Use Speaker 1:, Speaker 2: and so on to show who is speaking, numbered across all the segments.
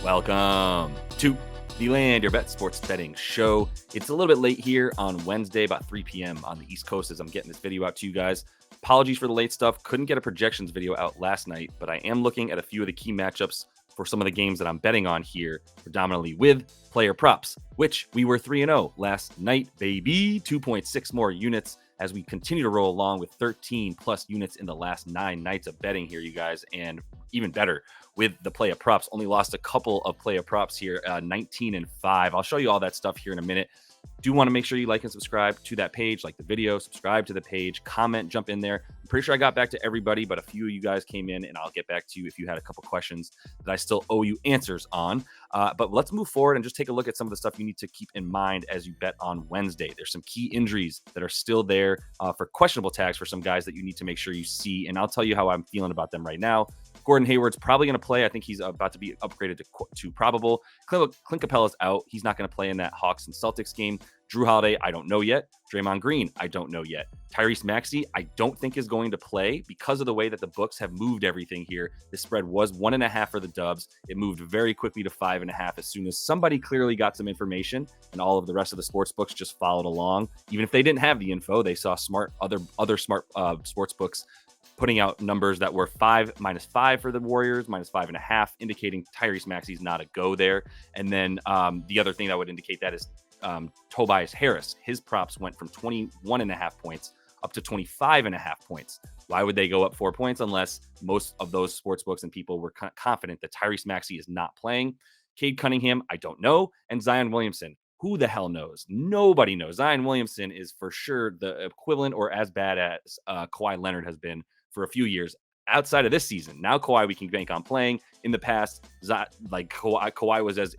Speaker 1: Welcome to the Land Your Bet Sports Betting Show. It's a little bit late here on Wednesday, about 3 p.m. on the East Coast as I'm getting this video out to you guys. Apologies for the late stuff. Couldn't get a projections video out last night, but I am looking at a few of the key matchups for some of the games that I'm betting on here, predominantly with player props, which we were 3-0 last night, baby. 2.6 more units as we continue to roll along with 13 plus units in the last 9 nights of betting here, you guys, and even better with the player props. Only lost a couple of player props here, 19-5. I'll show you all that stuff here in a minute. Do want to make sure you like and subscribe to that page, like the video, subscribe to the page, comment, jump in there. I'm pretty sure I got back to everybody, but a few of you guys came in, and I'll get back to you if you had a couple questions that I still owe you answers on. But let's move forward and just take a look at some of the stuff you need to keep in mind as you bet on Wednesday. There's some key injuries that are still there for questionable tags for some guys that you need to make sure you see, and I'll tell you how I'm feeling about them right now. Gordon Hayward's probably going to play. I think he's about to be upgraded to probable. Clint Capella's out. He's not going to play in that Hawks and Celtics game. Drew Holiday, I don't know yet. Draymond Green, I don't know yet. Tyrese Maxey, I don't think is going to play because of the way that the books have moved everything here. The spread was 1.5 for the Dubs. It moved very quickly to 5.5 as soon as somebody clearly got some information, and all of the rest of the sports books just followed along. Even if they didn't have the info, they saw other smart sports books putting out numbers that were -5 for the Warriors, -5.5, indicating Tyrese Maxey's not a go there. And then the other thing that would indicate that is Tobias Harris. His props went from 21.5 points up to 25.5 points. Why would they go up 4 points unless most of those sports books and people were confident that Tyrese Maxey is not playing? Cade Cunningham, I don't know. And Zion Williamson, who the hell knows? Nobody knows. Zion Williamson is for sure the equivalent or as bad as Kawhi Leonard has been for a few years outside of this season. Now Kawhi we can bank on playing. In the past, like Kawhi was as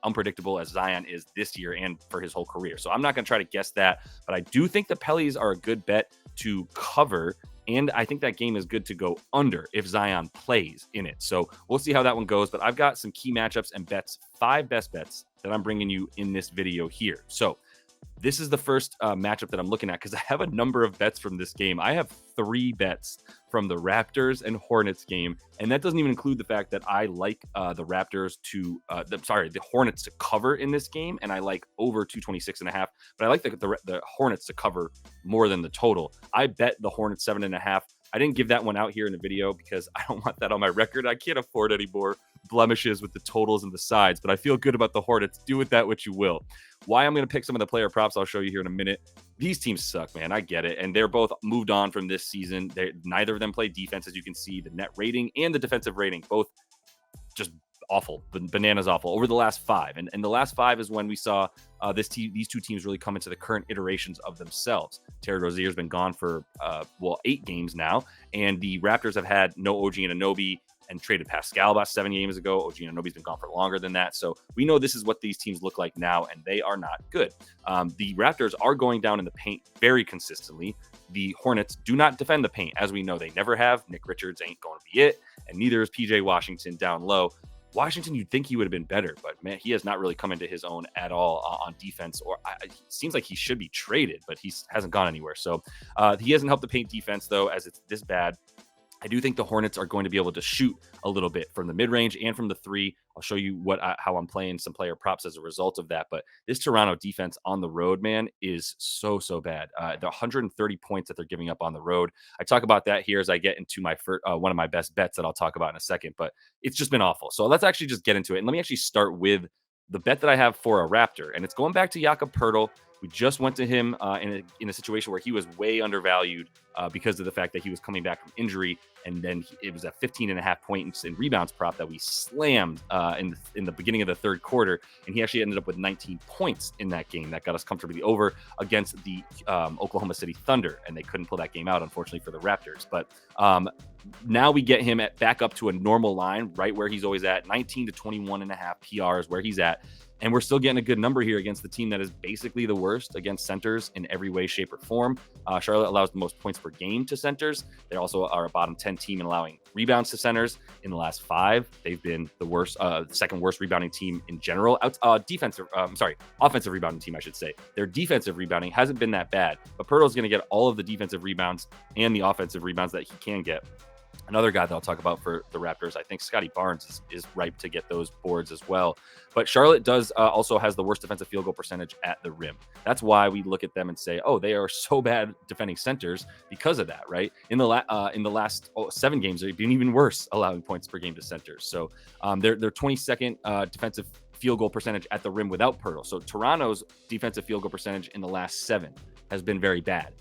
Speaker 1: unpredictable as Zion is this year and for his whole career. So I'm not going to try to guess that, but I do think the Pellies are a good bet to cover, and I think that game is good to go under if Zion plays in it. So we'll see how that one goes, but I've got some key matchups and bets, 5 best bets that I'm bringing you in this video here. So this is the first matchup that I'm looking at because I have a number of bets from this game. I have 3 bets from the Raptors and Hornets game, and that doesn't even include the fact that I like the Hornets to cover in this game, and I like over 226.5. But I like the Hornets to cover more than the total. I bet the Hornets 7.5. I didn't give that one out here in the video because I don't want that on my record. I can't afford any more blemishes with the totals and the sides, but I feel good about the Hornets. Do with that what you will. Why I'm going to pick some of the player props, I'll show you here in a minute. These teams suck, man. I get it. And they're both moved on from this season. Neither of them play defense, as you can see. The net rating and the defensive rating, both just awful, bananas awful over the last 5. And the last 5 is when we saw these two teams really come into the current iterations of themselves. Terry Rozier's been gone for 8 games now, and the Raptors have had no OG Anunoby and traded Pascal about 7 games ago. OG Anunoby's been gone for longer than that. So we know this is what these teams look like now, and they are not good. The Raptors are going down in the paint very consistently. The Hornets do not defend the paint, as we know they never have. Nick Richards ain't going to be it, and neither is PJ Washington down low. Washington, you'd think he would have been better, but man, he has not really come into his own at all on defense. It seems like he should be traded, but he hasn't gone anywhere. So he hasn't helped the paint defense, though, as it's this bad. I do think the Hornets are going to be able to shoot a little bit from the mid-range and from the 3. I'll show you how I'm playing some player props as a result of that. But this Toronto defense on the road, man, is so bad. The 130 points that they're giving up on the road. I talk about that here as I get into my one of my best bets that I'll talk about in a second. But it's just been awful. So let's actually just get into it. And let me actually start with the bet that I have for a Raptor. And it's going back to Jakob Poeltl. We just went to him in a situation where he was way undervalued because of the fact that he was coming back from injury. And then it was a 15.5 points in rebounds prop that we slammed in the beginning of the third quarter. And he actually ended up with 19 points in that game. That got us comfortably over against the Oklahoma City Thunder. And they couldn't pull that game out, unfortunately, for the Raptors. But now we get him back up to a normal line, right where he's always at. 19 to 21.5 PR is where he's at. And we're still getting a good number here against the team that is basically the worst against centers in every way, shape, or form. Charlotte allows the most points per game to centers. They also are a bottom 10 team in allowing rebounds to centers. In the last 5, they've been the worst, second worst rebounding team in general. Offensive rebounding team, I should say. Their defensive rebounding hasn't been that bad, but Poeltl's going to get all of the defensive rebounds and the offensive rebounds that he can get. Another guy that I'll talk about for the Raptors, I think Scotty Barnes is ripe to get those boards as well. But Charlotte does also has the worst defensive field goal percentage at the rim. That's why we look at them and say, oh, they are so bad defending centers because of that, right? In the last 7 games, they've been even worse allowing points per game to centers. So they're 22nd defensive field goal percentage at the rim without Pirtle. So Toronto's defensive field goal percentage in the last 7 has been very bad.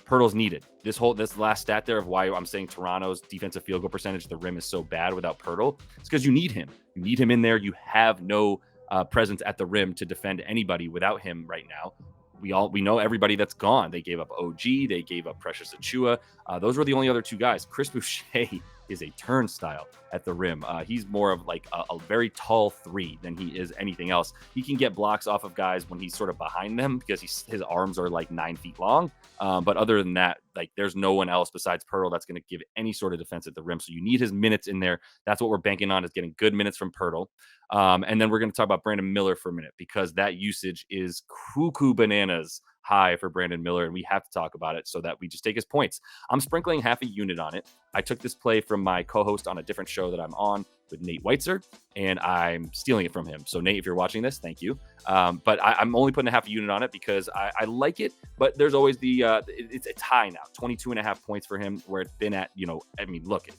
Speaker 1: Pirtle's needed. This last stat there of why I'm saying Toronto's defensive field goal percentage at the rim is so bad without Pirtle, it's because you need him. You need him in there. You have no presence at the rim to defend anybody without him right now. We know everybody that's gone. They gave up OG. They gave up Precious Achua. Those were the only other 2 guys. Chris Boucher is a turnstile at the rim. He's more of like a very tall 3 than he is anything else. He can get blocks off of guys when he's sort of behind them because his arms are like 9 feet long. But other than that, like there's no one else besides Pirtle that's going to give any sort of defense at the rim. So you need his minutes in there. That's what we're banking on, is getting good minutes from Pirtle. And then we're going to talk about Brandon Miller for a minute, because that usage is cuckoo bananas high for Brandon Miller, and we have to talk about it so that we just take his points. I'm sprinkling half a unit on it. I took this play from my co-host on a different show that I'm on with Nate Weitzer, and I'm stealing it from him. So Nate, if you're watching this, thank you. But I'm only putting a half a unit on it because I like it, but there's always it's high now, 22.5 points for him, where it's been at, look,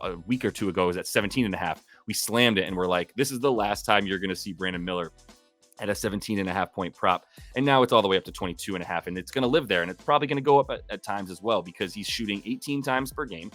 Speaker 1: a week or 2 ago it was at 17.5. We slammed it and we're like, this is the last time you're going to see Brandon Miller at a 17.5 point prop. And now it's all the way up to 22.5, and it's going to live there. And it's probably going to go up at times as well, because he's shooting 18 times per game.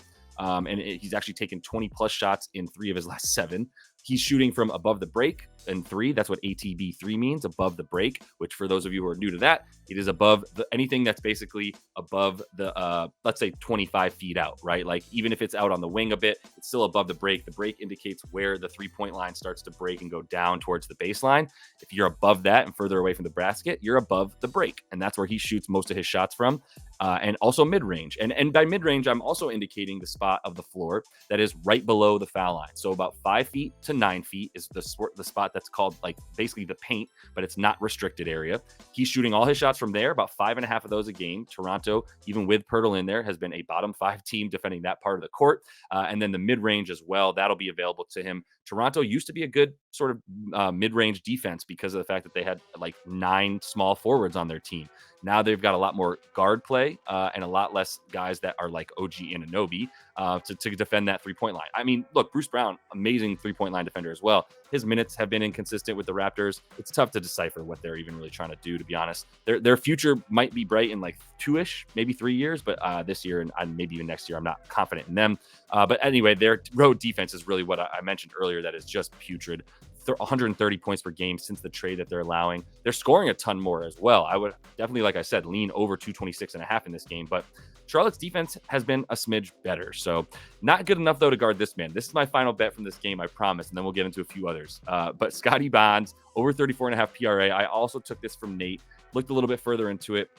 Speaker 1: He's actually taken 20 plus shots in 3 of his last 7. He's shooting from above the break in 3. That's what ATB3 means, above the break, which for those of you who are new to that, it is above anything that's basically above the, let's say 25 feet out, right? Like even if it's out on the wing a bit, it's still above the break. The break indicates where the 3-point line starts to break and go down towards the baseline. If you're above that and further away from the basket, you're above the break. And that's where he shoots most of his shots from. And also mid-range. And by mid-range, I'm also indicating the spot of the floor that is right below the foul line. So about 5 feet to 9 feet is the spot that's called like basically the paint, but it's not restricted area. He's shooting all his shots from there, about 5.5 of those a game. Toronto, even with Pirtle in there, has been a bottom 5 team defending that part of the court. And then the mid-range as well, that'll be available to him. Toronto used to be a good sort of mid-range defense because of the fact that they had like 9 small forwards on their team. Now they've got a lot more guard play and a lot less guys that are like OG Anunoby to defend that 3-point line. I mean, look, Bruce Brown, amazing 3-point line defender as well. His minutes have been inconsistent with the Raptors. It's tough to decipher what they're even really trying to do, to be honest. Their future might be bright in like 2-ish, maybe 3 years, but this year and maybe even next year, I'm not confident in them. But anyway, their road defense is really what I mentioned earlier, that is just putrid. 130 points per game since the trade that they're allowing. They're scoring a ton more as well. I would definitely, like I said, lean over 226.5 in this game, but Charlotte's defense has been a smidge better. So not good enough though to guard this man. This is my final bet from this game, I promise. And then we'll get into a few others. But Scotty Barnes over 34.5 PRA. I also took this from Nate, looked a little bit further into it.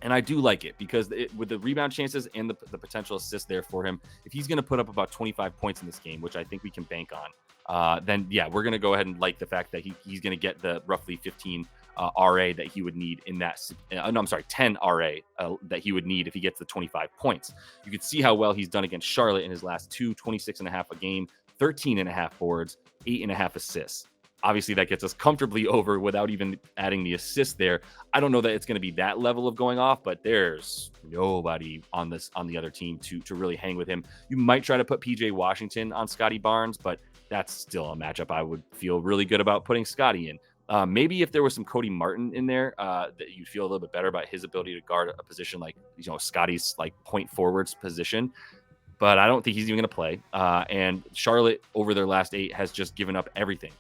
Speaker 1: And I do like it because with the rebound chances and the potential assist there for him, if he's going to put up about 25 points in this game, which I think we can bank on, then yeah, we're going to go ahead and like the fact that he's going to get the roughly 15 RA that he would need in that. 10 RA that he would need if he gets the 25 points. You can see how well he's done against Charlotte in his last 26.5 a game, 13.5 boards, 8.5 assists. Obviously, that gets us comfortably over without even adding the assist there. I don't know that it's going to be that level of going off, but there's nobody on the other team to really hang with him. You might try to put PJ Washington on Scotty Barnes, but that's still a matchup I would feel really good about putting Scotty in. Maybe if there was some Cody Martin in there, that you'd feel a little bit better about his ability to guard a position like Scotty's like point forwards position. But I don't think he's even going to play. And Charlotte over their last 8 has just given up everything.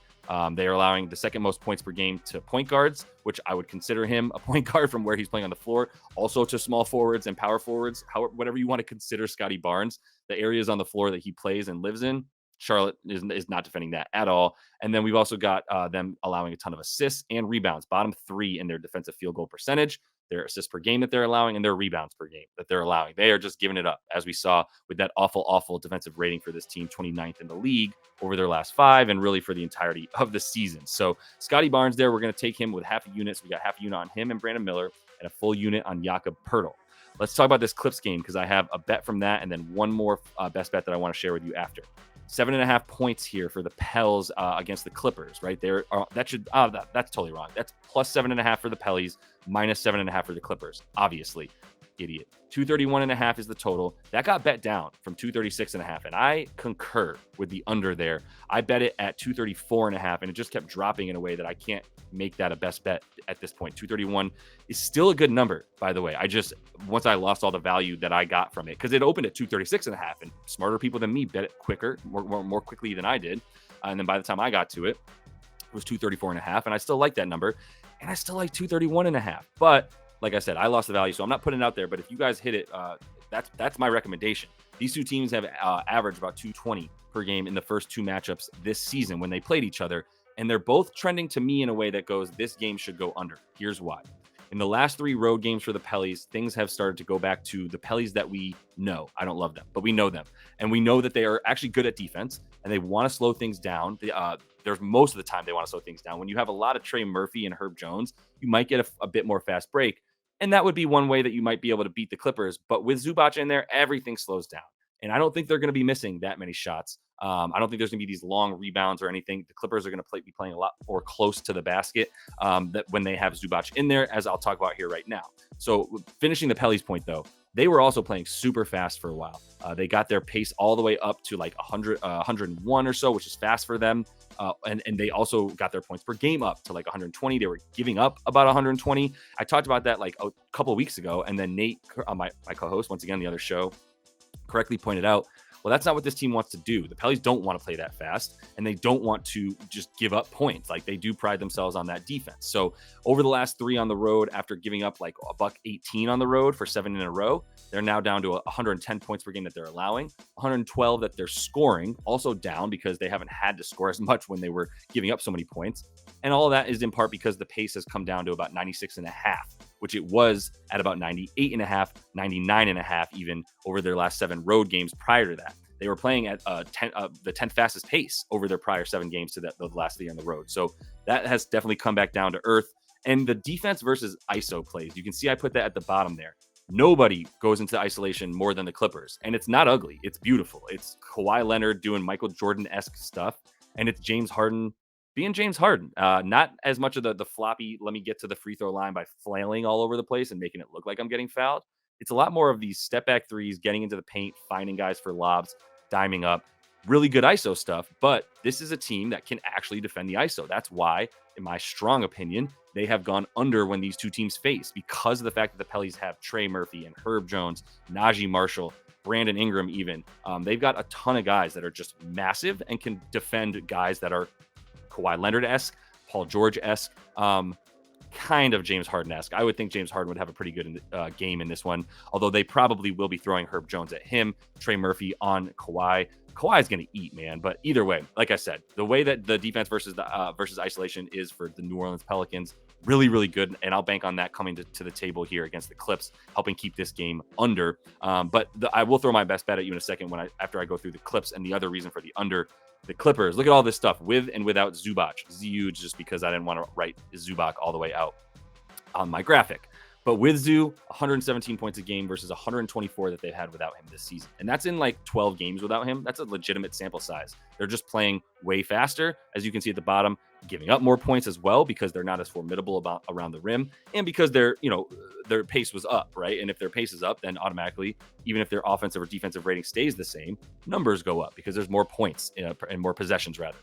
Speaker 1: They are allowing the second most points per game to point guards, which I would consider him a point guard from where he's playing on the floor. Also to small forwards and power forwards, whatever you want to consider Scotty Barnes, the areas on the floor that he plays and lives in, Charlotte is not defending that at all. And then we've also got them allowing a ton of assists and rebounds, bottom 3 in their defensive field goal percentage, their assists per game that they're allowing, and their rebounds per game that they're allowing. They are just giving it up, as we saw with that awful defensive rating for this team, 29th in the league over their last 5 and really for the entirety of the season. So Scotty Barnes there, we're going to take him with half a unit. So we got half a unit on him and Brandon Miller and a full unit on Jakob Poeltl. Let's talk about this Clips game because I have a bet from that and then one more best bet that I want to share with you after. 7.5 points here for the Pels against the Clippers, right? That's totally wrong. That's plus 7.5 for the Pellies, minus 7.5 for the Clippers. Obviously, idiot. 231.5 is the total. That got bet down from 236.5, and I concur with the under there. I bet it at 234.5, and it just kept dropping in a way that I can't make that a best bet at this point. 231 is still a good number, by the way. Once I lost all the value that I got from it, because it opened at 236.5, and smarter people than me bet it quicker, more quickly than I did. And then by the time I got to it, it was 234.5, and I still like that number, and I still like 231.5. But like I said, I lost the value, so I'm not putting it out there. But if you guys hit it, that's my recommendation. These two teams have averaged about 220 per game in the first two matchups this season when they played each other. And they're both trending to me in a way that goes, this game should go under. Here's why. In the last three road games for the Pellies, things have started to go back to the Pellies that we know. I don't love them, but we know them. And we know that they are actually good at defense, and they want to slow things down. There's most of the time they want to slow things down. When you have a lot of Trey Murphy and Herb Jones, you might get a bit more fast break. And that would be one way that you might be able to beat the Clippers. But with Zubac in there, everything slows down. And I don't think they're going to be missing that many shots. I don't think there's going to be these long rebounds or anything. The Clippers are going to be playing a lot more close to the basket that when they have Zubac in there, as I'll talk about here right now. So finishing the Pellies point, though, they were also playing super fast for a while. They got their pace all the way up to like 101 or so, which is fast for them. And they also got their points per game up to like 120. They were giving up about 120. I talked about that like a couple of weeks ago. And then Nate, my co-host, once again, the other show, correctly pointed out, well, that's not what this team wants to do. The Pellies don't want to play that fast, and they don't want to just give up points. Like, they do pride themselves on that defense. So over the last three on the road, after giving up like $118 on the road for 7 in a row, they're now down to 110 points per game that they're allowing, 112 that they're scoring, also down because they haven't had to score as much when they were giving up so many points. And all of that is in part because the pace has come down to about 96.5, which it was at about 98.5, 99.5 even over their last 7 road games prior to that. They were playing at the 10th fastest pace over their prior 7 games to the last 3 on the road. So that has definitely come back down to earth. And the defense versus ISO plays, you can see I put that at the bottom there. Nobody goes into isolation more than the Clippers. And it's not ugly. It's beautiful. It's Kawhi Leonard doing Michael Jordan-esque stuff. And it's James Harden being James Harden. Not as much of the floppy, let me get to the free throw line by flailing all over the place and making it look like I'm getting fouled. It's a lot more of these step back threes, getting into the paint, finding guys for lobs, diming up, really good ISO stuff. But this is a team that can actually defend the ISO. That's why, in my strong opinion, they have gone under when these two teams face, because of the fact that the Pellies have Trey Murphy and Herb Jones, Najee Marshall, Brandon Ingram even. They've got a ton of guys that are just massive and can defend guys that are Kawhi Leonard-esque, Paul George-esque, kind of James Harden-esque. I would think James Harden would have a pretty good game in this one, although they probably will be throwing Herb Jones at him, Trey Murphy on Kawhi. Kawhi's going to eat, man. But either way, like I said, the way that the defense versus isolation is for the New Orleans Pelicans, really, really good. And I'll bank on that coming to the table here against the Clips, helping keep this game under. But I will throw my best bet at you in a second after I go through the Clips and the other reason for the under. The Clippers, look at all this stuff with and without Zubac. Huge, just because I didn't want to write Zubac all the way out on my graphic. But with Zoo, 117 points a game versus 124 that they've had without him this season. And that's in like 12 games without him. That's a legitimate sample size. They're just playing way faster, as you can see at the bottom, giving up more points as well because they're not as formidable around the rim, and because their pace was up, right? And if their pace is up, then automatically, even if their offensive or defensive rating stays the same, numbers go up because there's more points and more possessions rather.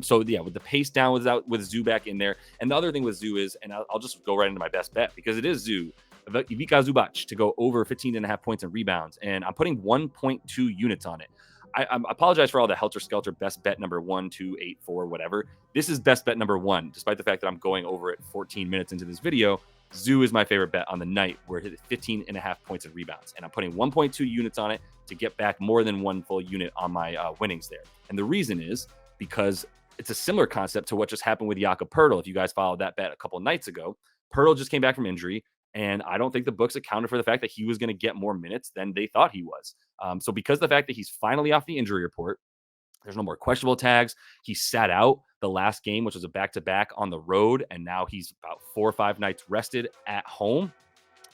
Speaker 1: So yeah, with the pace down with Zoo back in there. And the other thing with Zoo is, and I'll just go right into my best bet because it is Zoo, Ivica Zubac to go over 15.5 points and rebounds. And I'm putting 1.2 units on it. I apologize for all the helter-skelter best bet number 1, 2, 8, 4, whatever. This is best bet number 1, despite the fact that I'm going over it 14 minutes into this video. Zoo is my favorite bet on the night, where it hit 15.5 points and rebounds. And I'm putting 1.2 units on it to get back more than 1 full unit on my winnings there. And the reason is because it's a similar concept to what just happened with Jakob Poeltl. If you guys followed that bet a couple of nights ago, Poeltl just came back from injury. And I don't think the books accounted for the fact that he was going to get more minutes than they thought he was. So because of the fact that he's finally off the injury report, there's no more questionable tags. He sat out the last game, which was a back-to-back on the road. And now he's about 4 or 5 nights rested at home.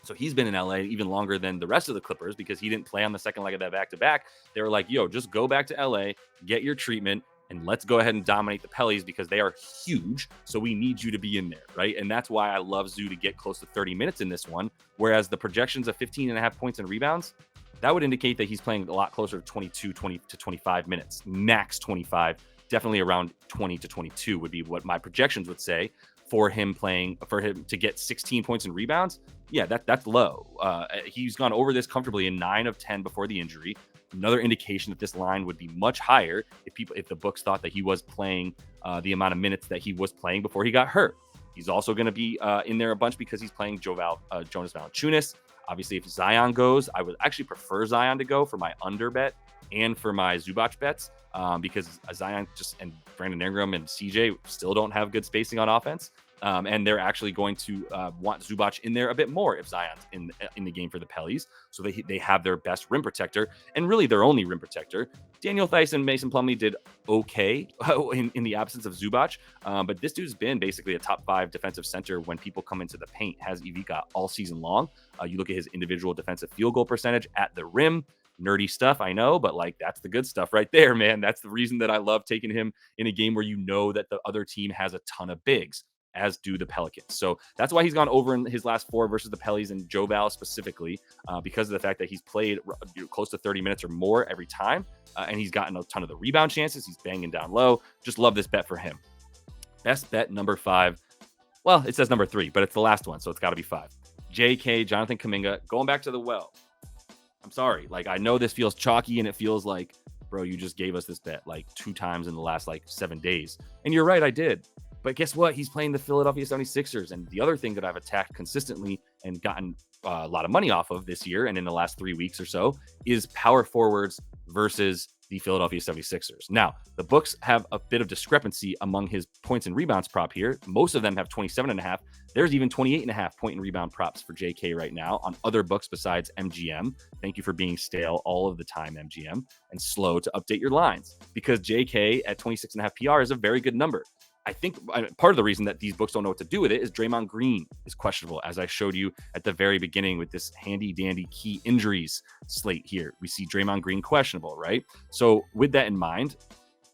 Speaker 1: So he's been in LA even longer than the rest of the Clippers because he didn't play on the second leg of that back-to-back. They were like, yo, just go back to LA, get your treatment, and let's go ahead and dominate the Pellies because they are huge. So we need you to be in there, right? And that's why I love Zoo to get close to 30 minutes in this one. Whereas the projections of 15.5 points and rebounds, that would indicate that he's playing a lot closer to 20 to 25 minutes, max 25, definitely around 20 to 22 would be what my projections would say for him to get 16 points and rebounds. Yeah, that's low. He's gone over this comfortably in 9 of 10 before the injury. Another indication that this line would be much higher if the books thought that he was playing the amount of minutes that he was playing before he got hurt. He's also going to be in there a bunch because he's playing Jonas Valanciunas. Obviously, if Zion goes, I would actually prefer Zion to go for my under bet and for my Zubac bets because Zion and Brandon Ingram and CJ still don't have good spacing on offense. And they're actually going to want Zubac in there a bit more if Zion's in the game for the Pellies. So they have their best rim protector and really their only rim protector. Daniel Theis and Mason Plumlee did okay in the absence of Zubac. But this dude's been basically a top 5 defensive center when people come into the paint, has Ivica all season long. You look at his individual defensive field goal percentage at the rim. Nerdy stuff, I know, but that's the good stuff right there, man. That's the reason that I love taking him in a game where you know that the other team has a ton of bigs, as do the Pelicans. So that's why he's gone over in his last 4 versus the Pellies and Joe Val specifically, because of the fact that he's played close to 30 minutes or more every time, and he's gotten a ton of the rebound chances. He's banging down low. Just love this bet for him. Best bet number 5. Well, it says number 3, but it's the last one, so it's got to be 5. JK, Jonathan Kuminga, going back to the well. I'm sorry. I know this feels chalky and it feels like, bro, you just gave us this bet 2 times in the last 7 days. And you're right, I did. But guess what? He's playing the Philadelphia 76ers. And the other thing that I've attacked consistently and gotten a lot of money off of this year and in the last 3 weeks or so is power forwards versus the Philadelphia 76ers. Now, the books have a bit of discrepancy among his points and rebounds prop here. Most of them have 27.5. There's even 28.5 point and rebound props for JK right now on other books besides MGM. Thank you for being stale all of the time, MGM, and slow to update your lines because JK at 26.5 PR is a very good number. I think part of the reason that these books don't know what to do with it is Draymond Green is questionable, as I showed you at the very beginning with this handy-dandy key injuries slate here. We see Draymond Green questionable, right? So with that in mind,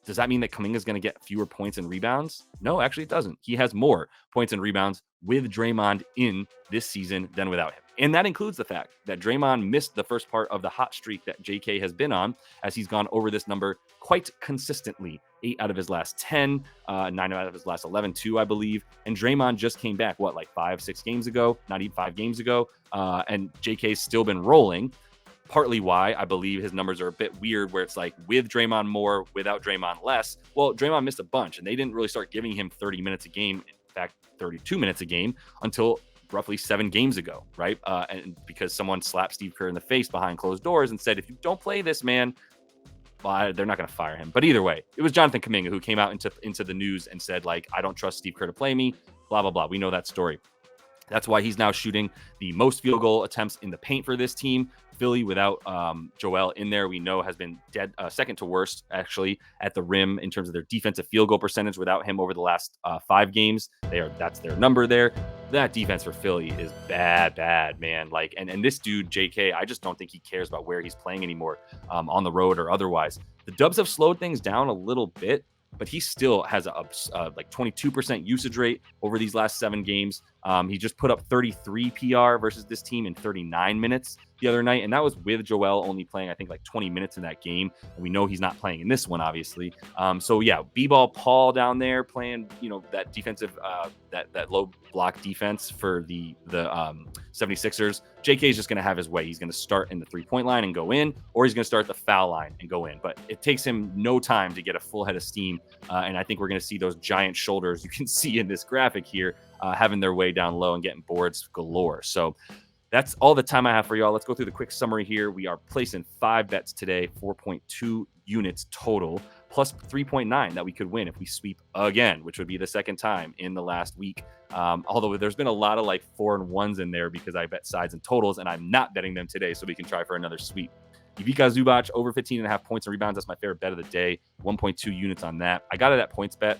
Speaker 1: does that mean that Kuminga is going to get fewer points and rebounds? No, actually it doesn't. He has more points and rebounds with Draymond in this season than without him. And that includes the fact that Draymond missed the first part of the hot streak that JK has been on, as he's gone over this number quite consistently. 8 out of his last 10, 9 out of his last 11 too, I believe. And Draymond just came back, 5-6 games ago, not even 5 games ago. And JK's still been rolling. Partly why I believe his numbers are a bit weird, where it's with Draymond more, without Draymond less. Well, Draymond missed a bunch, and they didn't really start giving him 30 minutes a game. In fact, 32 minutes a game until roughly 7 games ago, right? And because someone slapped Steve Kerr in the face behind closed doors and said, if you don't play this, man, well, they're not going to fire him. But either way, it was Jonathan Kuminga who came out into the news and said, I don't trust Steve Kerr to play me, blah, blah, blah. We know that story. That's why he's now shooting the most field goal attempts in the paint for this team. Philly, without Joel in there, we know has been dead second to worst, actually, at the rim in terms of their defensive field goal percentage without him over the last 5 games. That's their number there. That defense for Philly is bad, man. And this dude, JK, I just don't think he cares about where he's playing anymore, on the road or otherwise. The Dubs have slowed things down a little bit, but he still has a 22% usage rate over these last 7 games. He just put up 33 PR versus this team in 39 minutes the other night, and that was with Joel only playing, I think, 20 minutes in that game. And we know he's not playing in this one, obviously. So yeah, B-ball Paul down there playing, that defensive, that low block defense for the 76ers. JK is just going to have his way. He's going to start in the 3-point line and go in, or he's going to start at the foul line and go in. But it takes him no time to get a full head of steam. And I think we're going to see those giant shoulders you can see in this graphic here, having their way down low and getting boards galore. So that's all the time I have for y'all. Let's go through the quick summary here. We are placing 5 bets today, 4.2 units total, plus 3.9 that we could win if we sweep again, which would be the second time in the last week. Although there's been a lot of 4 and 1s in there because I bet sides and totals, and I'm not betting them today, so we can try for another sweep. Ivica Zubac over 15.5 points and rebounds. That's my favorite bet of the day. 1.2 units on that. I got it at points bet.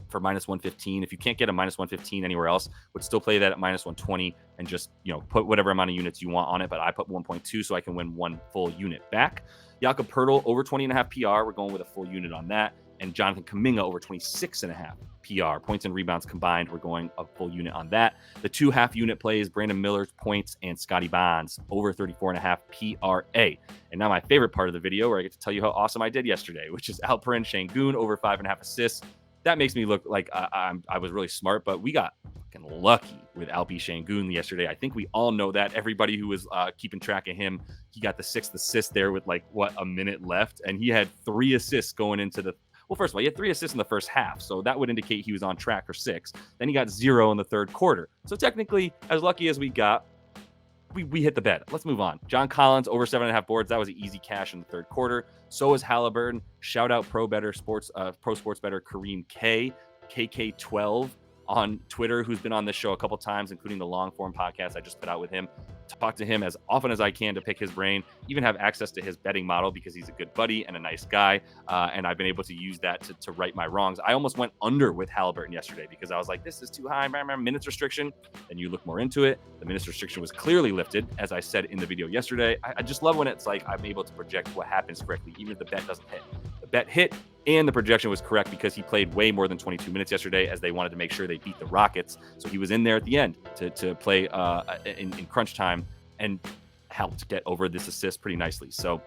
Speaker 1: for minus 115. If you can't get a minus 115 anywhere else, would still play that at minus 120 and just, put whatever amount of units you want on it. But I put 1.2 so I can win one full unit back. Jakob Poeltl over 20.5 PR. We're going with a full unit on that. And Jonathan Kuminga over 26.5 PR. Points and rebounds combined, we're going a full unit on that. The 2 half-unit plays, Brandon Miller's points and Scotty Barnes over 34.5 PRA. And now my favorite part of the video where I get to tell you how awesome I did yesterday, which is Alperen Şengün over 5.5 assists. That makes me look like I was really smart, but we got fucking lucky with Alpi Şengün yesterday. I think we all know that. Everybody who was keeping track of him, he got the 6th assist there with a minute left, and he had 3 assists going into the. Well, first of all, he had 3 assists in the first half, so that would indicate he was on track for 6. Then he got 0 in the third quarter. So technically, as lucky as we got, we hit the bet. Let's move on. John Collins over 7.5 boards. That was an easy cash in the third quarter. So is Halliburton. Shout out Pro Sports Better Kareem K, KK12 on Twitter, who's been on this show a couple times, including the long form podcast I just put out with him. Talk to him as often as I can to pick his brain, even have access to his betting model because he's a good buddy and a nice guy. And I've been able to use that to right my wrongs. I almost went under with Halliburton yesterday because I was like, this is too high, minutes restriction. And you look more into it. The minutes restriction was clearly lifted, as I said in the video yesterday. I just love when it's like I'm able to project what happens correctly, even if the bet doesn't hit. The bet hit and the projection was correct because he played way more than 22 minutes yesterday as they wanted to make sure they beat the Rockets. So he was in there at the end to play in crunch time and helped get over this assist pretty nicely. So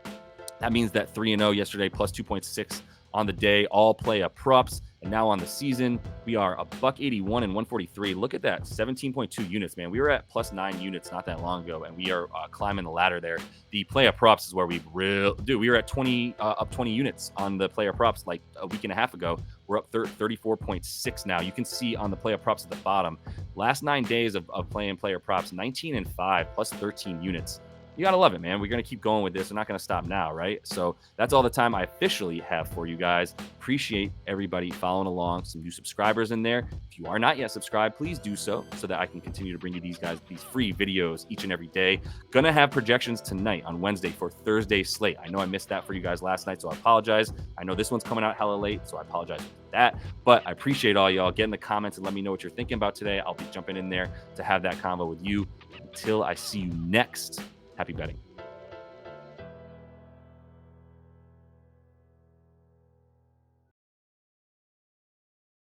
Speaker 1: that means that 3-0 yesterday plus 2.6 on the day, all Playa Props. And now on the season, we are $181 and 143. Look at that, 17.2 units, man. We were at plus 9 units not that long ago, and we are climbing the ladder there. The Playa Props is where we were at 20 up 20 units on the Playa Props like a week and a half ago. We're up 34.6 now. You can see on the Playa Props at the bottom, last 9 days of playing Playa Props, 19 and 5 plus 13 units. You got to love it, man. We're going to keep going with this. We're not going to stop now, right? So that's all the time I officially have for you guys. Appreciate everybody following along. Some new subscribers in there. If you are not yet subscribed, please do so that I can continue to bring you these free videos each and every day. Going to have projections tonight on Wednesday for Thursday slate. I know I missed that for you guys last night, so I apologize. I know this one's coming out hella late, so I apologize for that. But I appreciate all y'all. Get in the comments and let me know what you're thinking about today. I'll be jumping in there to have that convo with you. Until I see you next, happy betting.